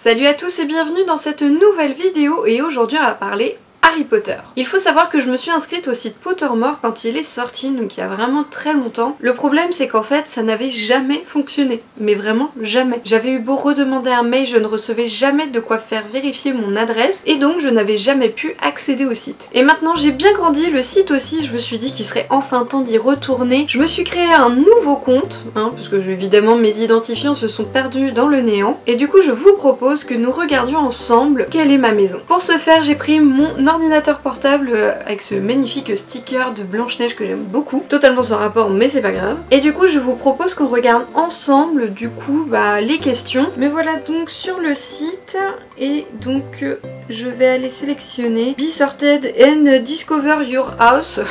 Salut à tous et bienvenue dans cette nouvelle vidéo et aujourd'hui on va parler Harry Potter. Il faut savoir que je me suis inscrite au site Pottermore quand il est sorti, donc il y a vraiment très longtemps. Le problème c'est qu'en fait ça n'avait jamais fonctionné, mais vraiment jamais. J'avais eu beau redemander un mail, je ne recevais jamais de quoi faire vérifier mon adresse et donc je n'avais jamais pu accéder au site. Et maintenant j'ai bien grandi, le site aussi, je me suis dit qu'il serait enfin temps d'y retourner. Je me suis créé un nouveau compte, parce que évidemment mes identifiants se sont perdus dans le néant. Et du coup je vous propose que nous regardions ensemble quelle est ma maison. Pour ce faire j'ai pris mon ordinateur portable avec ce magnifique sticker de Blanche-Neige que j'aime beaucoup, totalement sans rapport mais c'est pas grave. Et du coup je vous propose qu'on regarde ensemble du coup les questions. Me voilà donc sur le site et donc je vais aller sélectionner Be sorted and discover your house.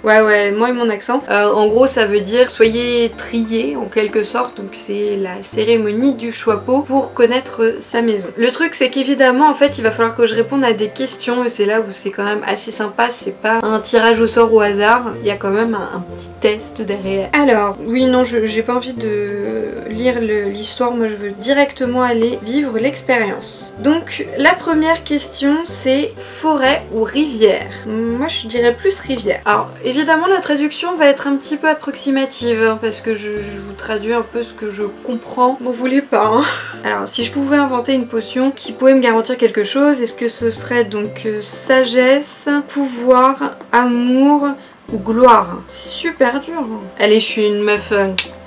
Ouais, moi et mon accent. En gros, ça veut dire soyez triés en quelque sorte. Donc c'est la cérémonie du choix-peau pour connaître sa maison. Le truc, c'est qu'évidemment, en fait, il va falloir que je réponde à des questions. Et c'est là où c'est quand même assez sympa. C'est pas un tirage au sort au hasard. Il y a quand même un petit test derrière. Alors, oui, non, j'ai pas envie de lire l'histoire. Moi, je veux directement aller vivre l'expérience. Donc, la première question, c'est forêt ou rivière? Moi, je dirais plus rivière. Alors, évidemment la traduction va être un petit peu approximative parce que je vous traduis un peu ce que je comprends. M'en voulez pas Alors si je pouvais inventer une potion qui pouvait me garantir quelque chose, est-ce que ce serait donc sagesse, pouvoir, amour ou gloire? Super dur. Allez, je suis une meuf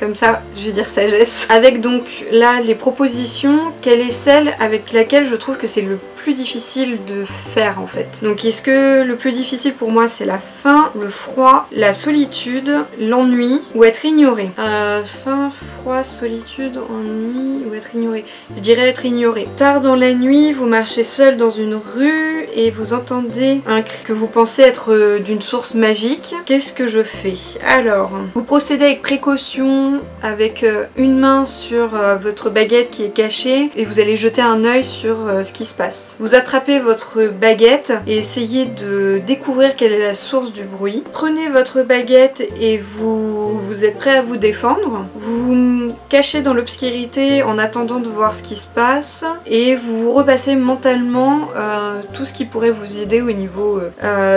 comme ça, je vais dire sagesse. Avec donc là les propositions, quelle est celle avec laquelle je trouve que c'est le plus difficile de faire en fait. Donc est-ce que le plus difficile pour moi c'est la faim, le froid, la solitude, l'ennui ou être ignoré? Faim, froid, solitude, ennui ou être ignoré? Je dirais être ignoré. Tard dans la nuit, vous marchez seul dans une rue et vous entendez un cri que vous pensez être d'une source magique. Qu'est-ce que je fais? Alors, vous procédez avec précaution, avec une main sur votre baguette qui est cachée et vous allez jeter un œil sur ce qui se passe. Vous attrapez votre baguette et essayez de découvrir quelle est la source du bruit. Prenez votre baguette et vous êtes prêt à vous défendre. Vous vous cachez dans l'obscurité en attendant de voir ce qui se passe et vous repassez mentalement tout ce qui pourrait vous aider au niveau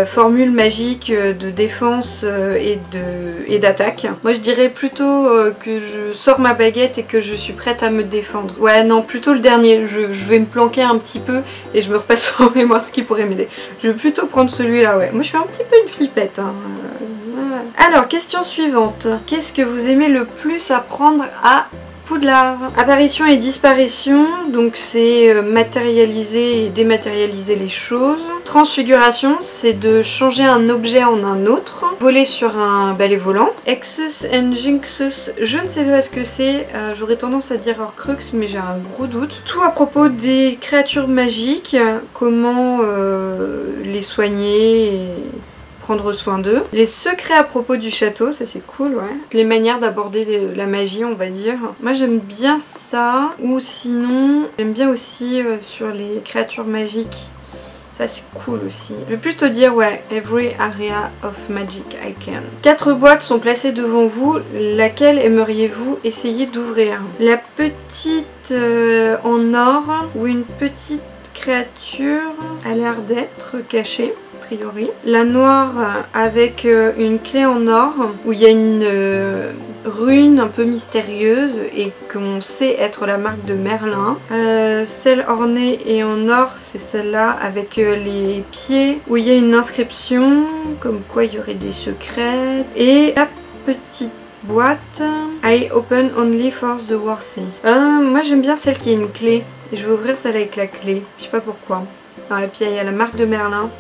formule magique de défense et d'attaque. Moi je dirais plutôt que je sors ma baguette et que je suis prête à me défendre. Ouais non, plutôt le dernier. Je vais me planquer un petit peu et je me repasse en mémoire ce qui pourrait m'aider. Je vais plutôt prendre celui-là, ouais. Moi je suis un petit peu une flippette. Alors, question suivante. Qu'est-ce que vous aimez le plus apprendre à Poudlard? Apparition et disparition, donc c'est matérialiser et dématérialiser les choses. Transfiguration, c'est de changer un objet en un autre. Voler sur un balai volant. Hexes and Jinxes, je ne sais pas ce que c'est. J'aurais tendance à dire Horcrux, mais j'ai un gros doute. Tout à propos des créatures magiques, comment les soigner et prendre soin d'eux. Les secrets à propos du château, ça c'est cool, ouais. Les manières d'aborder la magie, on va dire. Moi j'aime bien ça. Ou sinon, j'aime bien aussi sur les créatures magiques. Ça c'est cool aussi. Je vais plutôt dire ouais, every area of magic I can. 4 boîtes sont placées devant vous. Laquelle aimeriez-vous essayer d'ouvrir? La petite en or ou une petite créature a l'air d'être cachée. La noire avec une clé en or où il y a une rune un peu mystérieuse et qu'on sait être la marque de Merlin. Celle ornée et en or, c'est celle-là avec les pieds où il y a une inscription comme quoi il y aurait des secrets. Et la petite boîte I open only for the worthy. Moi j'aime bien celle qui a une clé. Et je vais ouvrir celle avec la clé. Je sais pas pourquoi. Et puis il y a la marque de Merlin.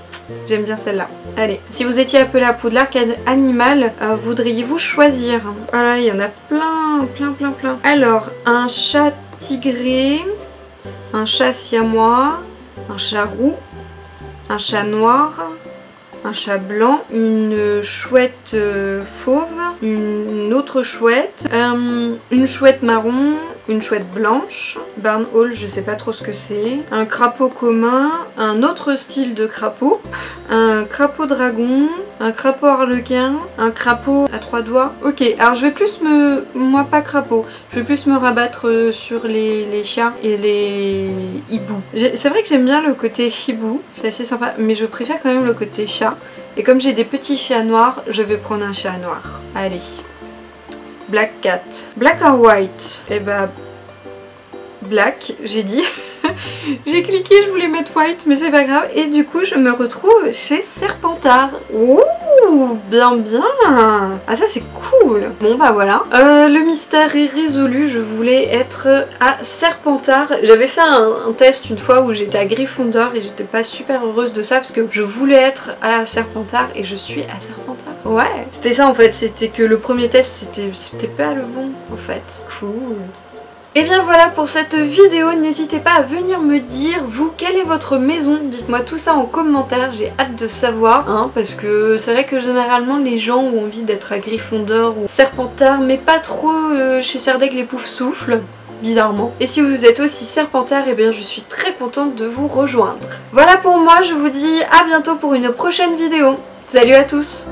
J'aime bien celle-là. Allez, si vous étiez appelé à Poudlard, quel animal voudriez-vous choisir? Voilà, il y en a plein. Alors, un chat tigré, un chat siamois, un chat roux, un chat noir, un chat blanc, une chouette fauve, une autre chouette, une chouette marron, une chouette blanche, barn owl, je sais pas trop ce que c'est, un crapaud commun, un autre style de crapaud, un crapaud dragon, un crapaud harlequin, un crapaud à 3 doigts. Ok, alors je vais plus me... Moi pas crapaud, je vais plus me rabattre sur les chats et les hiboux. C'est vrai que j'aime bien le côté hibou, c'est assez sympa, mais je préfère quand même le côté chat. Et comme j'ai des petits chats noirs, je vais prendre un chat noir. Allez. Black cat. Black or white? Eh bah... Black, j'ai dit. J'ai cliqué, je voulais mettre white, mais c'est pas grave. Et du coup, je me retrouve chez Serpentard. Ouh, bien bien. Ah ça c'est cool. Bon bah voilà. Le mystère est résolu. Je voulais être à Serpentard. J'avais fait un test une fois où j'étais à Gryffondor et j'étais pas super heureuse de ça parce que je voulais être à Serpentard et je suis à Serpentard. Ouais. C'était ça en fait. C'était que le premier test c'était pas le bon en fait. Cool. Et bien voilà pour cette vidéo, n'hésitez pas à venir me dire, vous, quelle est votre maison? Dites-moi tout ça en commentaire, j'ai hâte de savoir, hein, parce que c'est vrai que généralement les gens ont envie d'être à Gryffondor ou Serpentard, mais pas trop chez Serdaigle et Poufsouffle, bizarrement. Et si vous êtes aussi Serpentard, et bien je suis très contente de vous rejoindre. Voilà pour moi, je vous dis à bientôt pour une prochaine vidéo. Salut à tous!